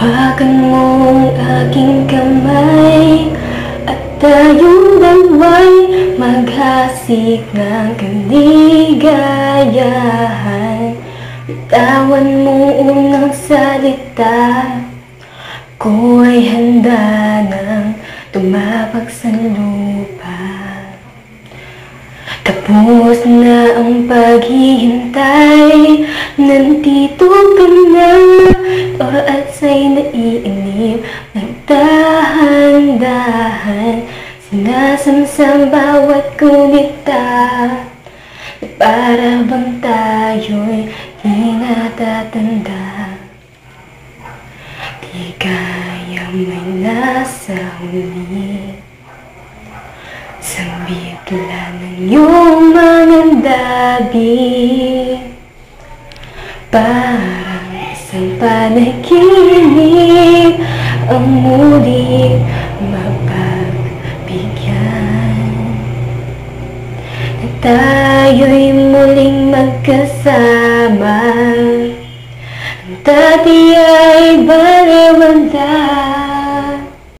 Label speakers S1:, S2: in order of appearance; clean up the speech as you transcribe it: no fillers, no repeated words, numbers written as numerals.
S1: Hawakan mo ang aking kamay at tayong dalawa'y maghasik ng kaligayahan. Bitawan mo unang salita, ko ay handa nang tumapag sa lupa. Tapos na ang paghihintay, nandito ka na, oras ay naiinip, nagdahan-dahan, sinasamsam bawat kunita, para bang tayo'y di natatanda. Di kaya may nasa huli, sa bigla ng iyong mga labi, parang isang panaginip ang muli mapagbigyan, na tayo'y muling magkasama. Ang dati ay baliwala,